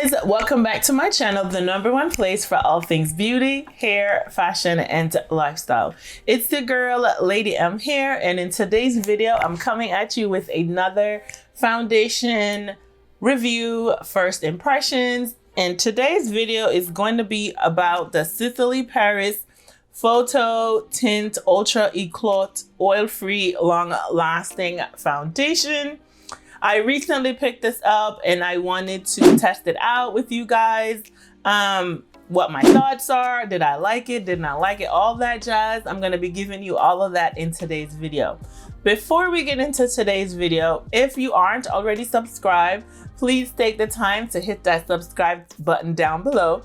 guys, welcome back to my channel, the #1 place for all things beauty, hair, fashion, and lifestyle. It's the girl Lady M here, and in today's video I'm coming at you with another foundation review, first impressions. And today's video is going to be about the Sisley Phyto-Teint Ultra Eclat oil-free long-lasting foundation. I recently picked this up and I wanted to test it out with you guys. What my thoughts are, did I like it, did not like it, all that jazz. I'm gonna be giving you all of that in today's video. Before we get into today's video, if you aren't already subscribed, please take the time to hit that subscribe button down below.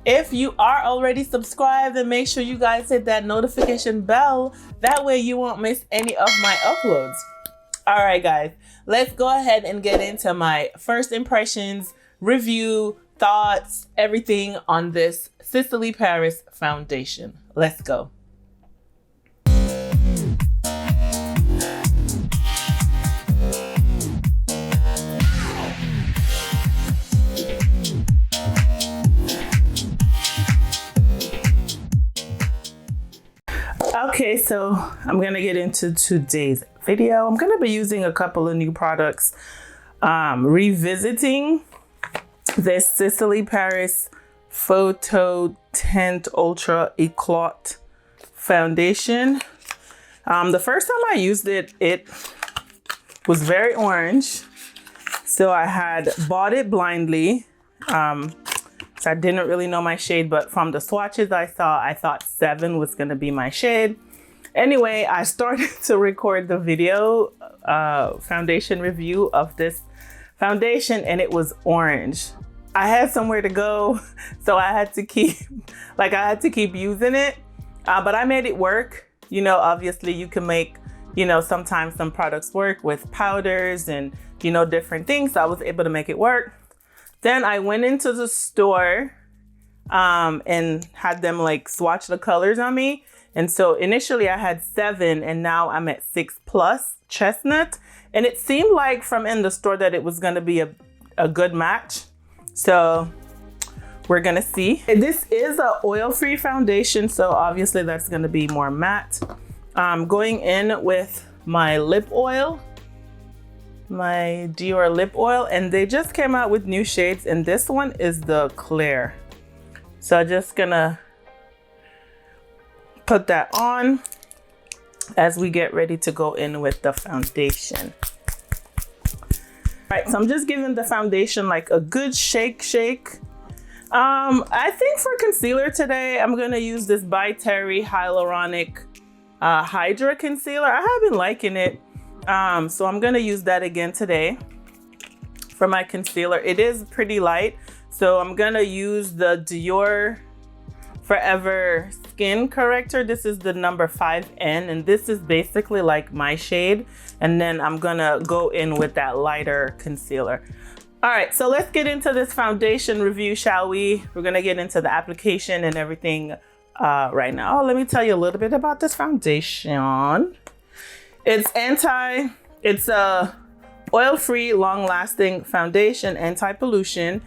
If you are already subscribed, then make sure you guys hit that notification bell. That way you won't miss any of my uploads. All right, guys, let's go ahead and get into my first impressions, review, thoughts, everything on this Sisley Paris foundation. Let's go. Okay, so I'm gonna get into today's video. I'm gonna be using a couple of new products, revisiting this Sisley Paris Photo-Teint Ultra Eclat foundation. The first time I used it, it was very orange. So I had bought it blindly. So I didn't really know my shade, but from the swatches I saw, I thought 7 was gonna be my shade. Anyway, I started to record the video foundation review of this foundation and it was orange. I had somewhere to go, so I had to keep using it, but I made it work. You know, obviously you can make, you know, sometimes some products work with powders and, you know, different things. So I was able to make it work. Then I went into the store and had them like swatch the colors on me. And so initially I had 7 and now I'm at 6+ chestnut. And it seemed like from in the store that it was gonna be a good match. So we're gonna see. This is an oil-free foundation, so obviously that's gonna be more matte. Going in with my lip oil, my Dior lip oil, and they just came out with new shades, and this one is the clear. So I'm just gonna put that on as we get ready to go in with the foundation. All right, so I'm just giving the foundation like a good shake. I think for concealer today, I'm gonna use this by Terry Hyaluronic Hydra-Concealer. I have been liking it. So I'm gonna use that again today for my concealer. It is pretty light, so I'm gonna use the Dior Forever Skin Corrector. This is the number 5N, and this is basically like my shade. And then I'm gonna go in with that lighter concealer. All right, so let's get into this foundation review, shall we? We're gonna get into the application and everything right now. Let me tell you a little bit about this foundation. It's a oil-free, long-lasting foundation, anti-pollution.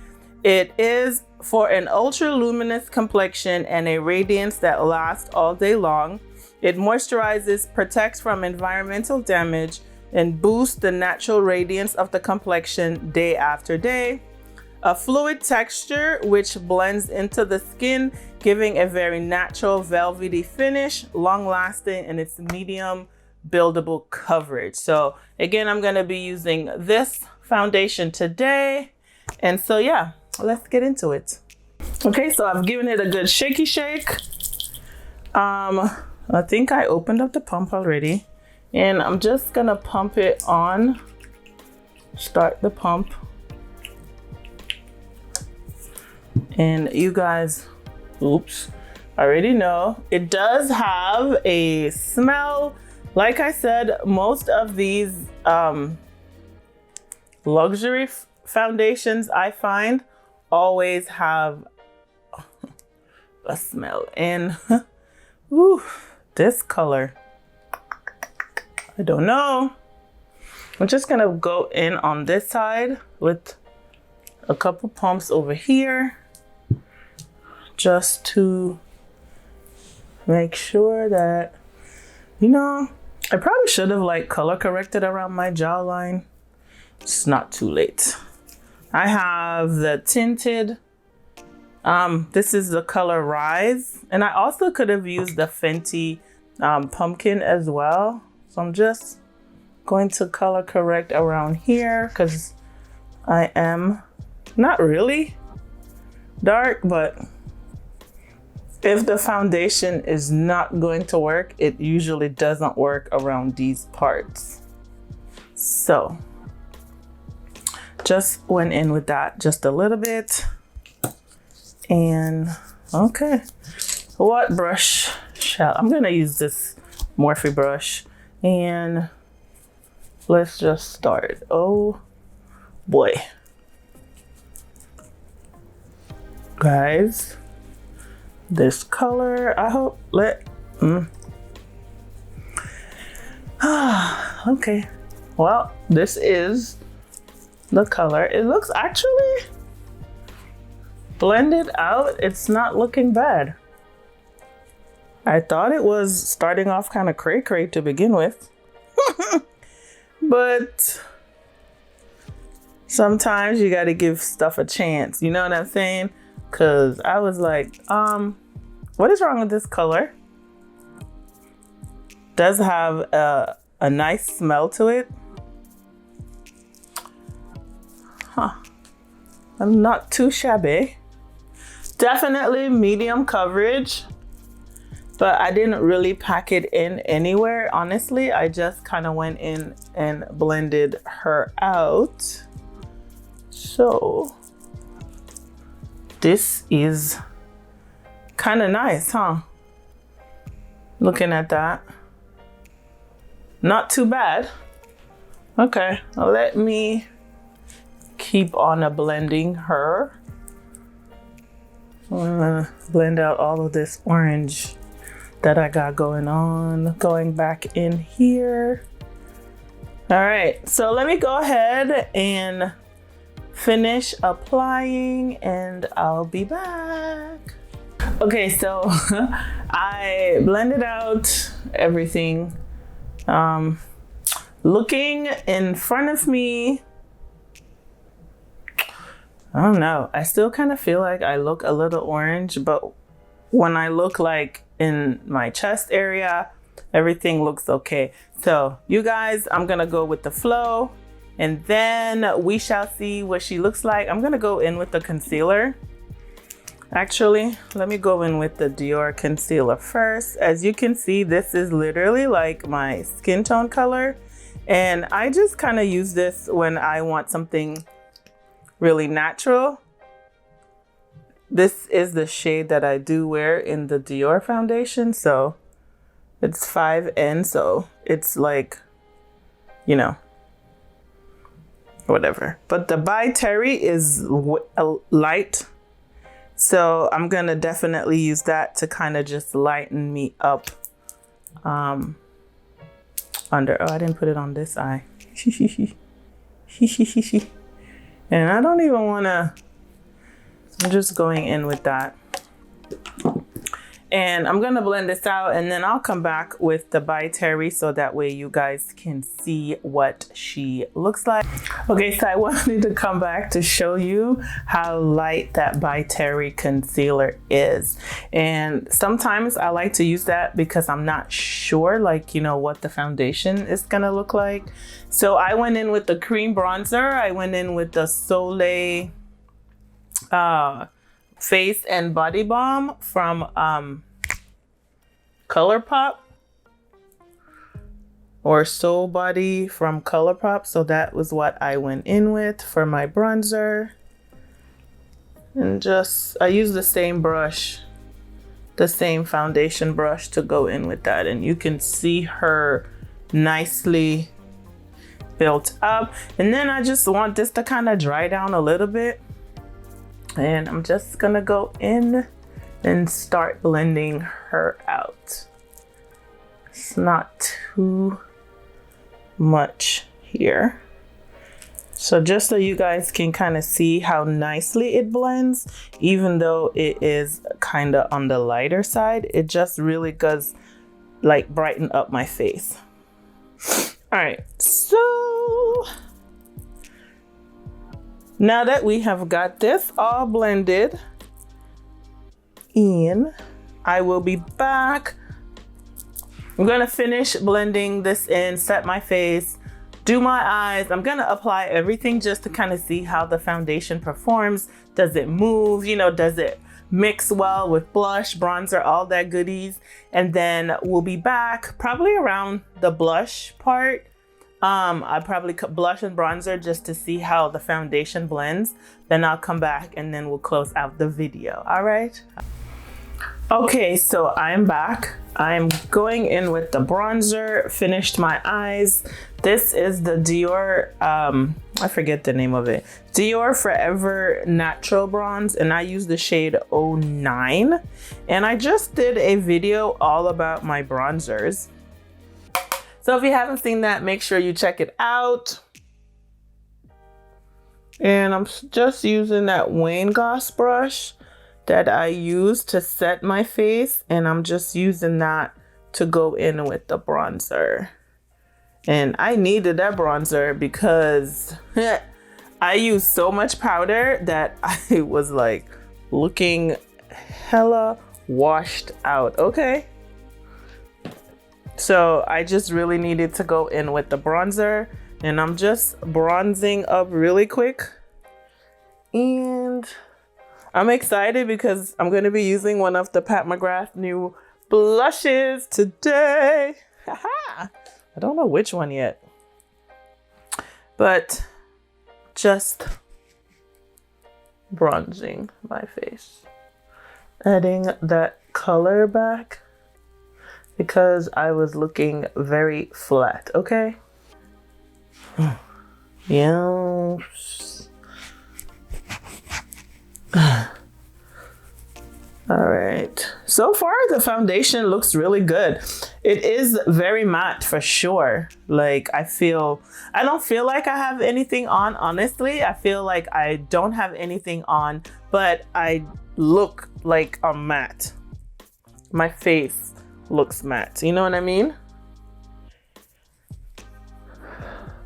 It is for an ultra-luminous complexion and a radiance that lasts all day long. It moisturizes, protects from environmental damage, and boosts the natural radiance of the complexion day after day. A fluid texture which blends into the skin, giving a very natural velvety finish, long-lasting, and it's medium buildable coverage. So again, I'm going to be using this foundation today. And so yeah, let's get into it. Okay, so I've given it a good shaky shake. I think I opened up the pump already, and I'm just gonna pump it on. Start the pump. And you guys, oops, already know it does have a smell. Like I said, most of these luxury foundations I find always have a smell. And ooh, this color, I don't know. I'm just gonna go in on this side with a couple pumps over here just to make sure that, you know, I probably should have like color corrected around my jawline. It's not too late. I have the Tinted. This is the color Rise. And I also could have used the Fenty Pumpkin as well. So I'm just going to color correct around here because I am not really dark, but if the foundation is not going to work, it usually doesn't work around these parts. So just went in with that just a little bit. And okay, what brush I'm gonna use this Morphe brush, and let's just start. Oh boy, guys, this color, I hope okay, well, this is the color. It looks actually blended out. It's not looking bad. I thought it was starting off kind of cray-cray to begin with. But sometimes you got to give stuff a chance, you know what I'm saying? Because I was like, what is wrong with this color? Does have a nice smell to it. I'm not too shabby. Definitely medium coverage, but I didn't really pack it in anywhere. Honestly, I just kind of went in and blended her out. So this is kind of nice, huh? Looking at that. Not too bad. Okay, let me keep on blending her. I'm gonna blend out all of this orange that I got going on. Going back in here. All right, so let me go ahead and finish applying and I'll be back. Okay, so I blended out everything. Looking in front of me, I don't know. I still kind of feel like I look a little orange, but when I look like in my chest area, everything looks okay. So you guys, I'm gonna go with the flow and then we shall see what she looks like. I'm gonna go in with the concealer. Actually, let me go in with the Dior concealer first. As you can see, this is literally like my skin tone color. And I just kind of use this when I want something really natural. This is the shade that I do wear in the Dior foundation. So it's 5N, so it's like, you know, whatever. But the By Terry is light. So I'm gonna definitely use that to kind of just lighten me up under. Oh, I didn't put it on this eye. And I don't even wanna, I'm just going in with that. And I'm gonna blend this out and then I'll come back with the By Terry so that way you guys can see what she looks like. Okay, so I wanted to come back to show you how light that By Terry concealer is. And sometimes I like to use that because I'm not sure, like, you know, what the foundation is gonna look like. So I went in with the cream bronzer. I went in with the Soleil face and body balm from ColourPop, or Soul Body from ColourPop. So that was what I went in with for my bronzer. And just, I use the same brush, the same foundation brush to go in with that. And you can see her nicely built up. And then I just want this to kind of dry down a little bit. And I'm just gonna go in and start blending her out. It's not too much here. So just so you guys can kind of see how nicely it blends, even though it is kind of on the lighter side, it just really does like brighten up my face. All right, so now that we have got this all blended in, I will be back. I'm gonna finish blending this in, set my face, do my eyes. I'm gonna apply everything just to kind of see how the foundation performs. Does it move? You know, does it mix well with blush, bronzer, all that goodies? And then we'll be back probably around the blush part. I probably cut blush and bronzer just to see how the foundation blends. Then I'll come back and then we'll close out the video. All right. Okay, so I'm back. I'm going in with the bronzer, finished my eyes. This is the Dior, I forget the name of it. Dior Forever Natural Bronze, and I use the shade 09. And I just did a video all about my bronzers. So if you haven't seen that, make sure you check it out. And I'm just using that Wayne Goss brush that I use to set my face, and I'm just using that to go in with the bronzer. And I needed that bronzer because I used so much powder that I was like looking hella washed out, okay? So I just really needed to go in with the bronzer, and I'm just bronzing up really quick. And I'm excited because I'm going to be using one of the Pat McGrath new blushes today. I don't know which one yet, but just bronzing my face, adding that color back because I was looking very flat, okay? Yes. All right, so far the foundation looks really good. It is very matte for sure. Like I don't feel like I have anything on, honestly. I feel like I don't have anything on, but I look like I'm matte. My face looks matte, you know what I mean?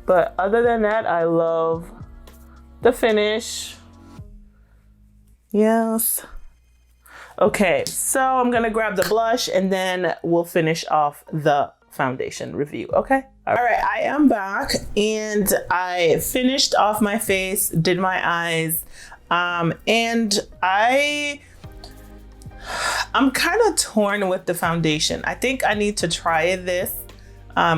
But other than that, I love the finish. Yes. Okay, so I'm gonna grab the blush and then we'll finish off the foundation review, okay? All right, I am back and I finished off my face, did my eyes, and I'm kind of torn with the foundation. I think I need to try this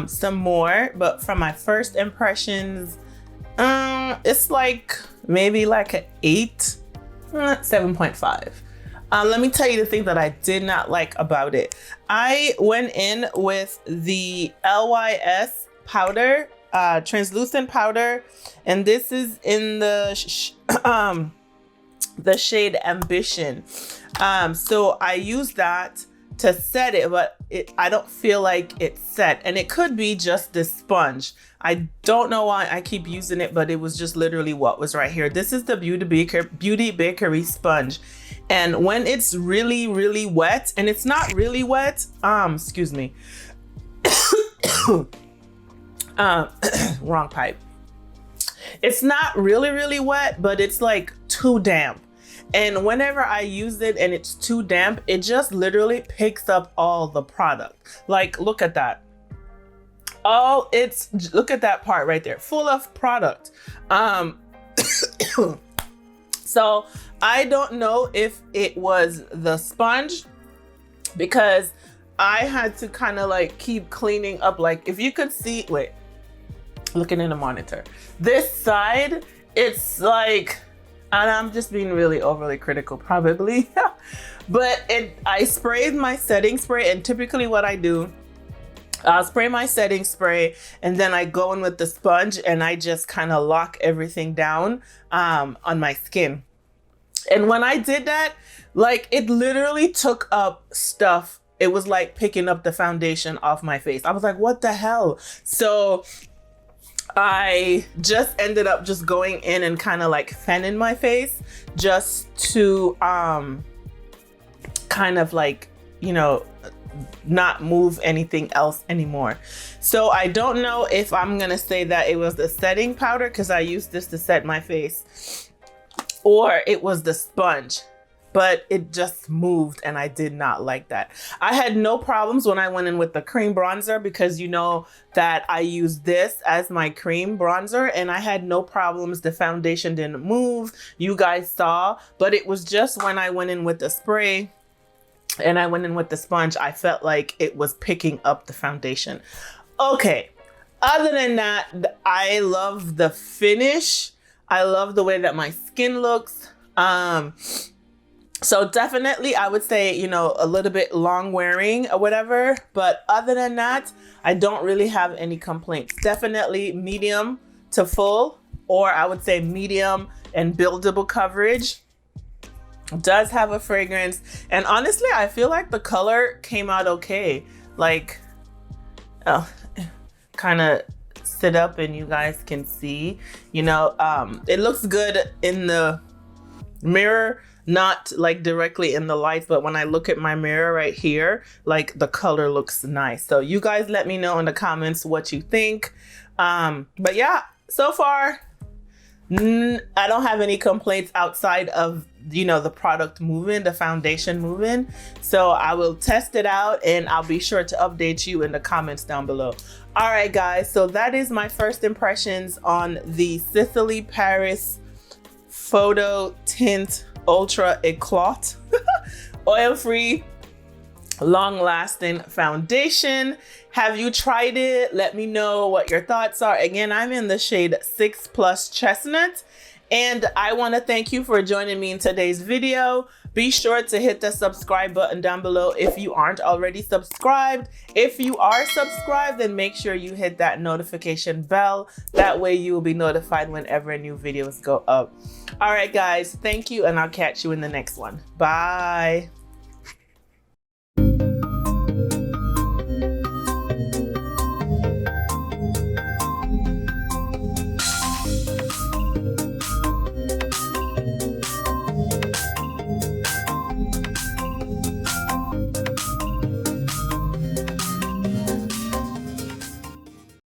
some more, but from my first impressions, it's like maybe like an 8, 7.5. Let me tell you the thing that I did not like about it. I went in with the LYS powder, translucent powder, and this is in the shade Ambition. So I used that to set it, but I don't feel like it's set, and it could be just this sponge. I don't know why I keep using it, but it was just literally what was right here. This is the Beauty Bakery sponge. And when it's really, really wet, and it's not really wet, excuse me, wrong pipe. It's not really, really wet, but it's like too damp. And whenever I use it and it's too damp, it just literally picks up all the product. Like, look at that. Oh, look at that part right there, full of product. So I don't know if it was the sponge, because I had to kind of like keep cleaning up. Like if you could see, wait, looking in the monitor, this side, it's like, and I'm just being really overly critical probably, but I sprayed my setting spray, and typically what I do, I'll spray my setting spray and then I go in with the sponge and I just kind of lock everything down on my skin. And when I did that, like it literally took up stuff. It was like picking up the foundation off my face. I was like, what the hell? So I just ended up just going in and kind of like fanning my face just to kind of like, you know, not move anything else anymore. So I don't know if I'm gonna say that it was the setting powder, because I used this to set my face, or it was the sponge, but it just moved and I did not like that. I had no problems when I went in with the cream bronzer, because you know that I used this as my cream bronzer and I had no problems. The foundation didn't move, you guys saw, but it was just when I went in with the spray and I went in with the sponge, I felt like it was picking up the foundation. Okay, other than that, I love the finish. I love the way that my skin looks. So definitely I would say, you know, a little bit long wearing or whatever, but other than that, I don't really have any complaints. Definitely medium to full, or I would say medium and buildable coverage. Does have a fragrance, and honestly I feel like the color came out okay. Like, oh, kind of sit up and you guys can see, you know, it looks good in the mirror, not like directly in the light, but when I look at my mirror right here, like the color looks nice. So you guys let me know in the comments what you think. But yeah, so far I don't have any complaints outside of, you know, the product moving, the foundation moving. So I will test it out and I'll be sure to update you in the comments down below. All right, guys, so that is my first impressions on the Sisley Paris Photo-Teint Ultra Eclat oil-free, long-lasting foundation. Have you tried it? Let me know what your thoughts are. Again, I'm in the shade 6+ Chestnut, and I want to thank you for joining me in today's video. Be sure to hit the subscribe button down below if you aren't already subscribed. If you are subscribed, then make sure you hit that notification bell. That way you will be notified whenever new videos go up. All right, guys, thank you, and I'll catch you in the next one. Bye.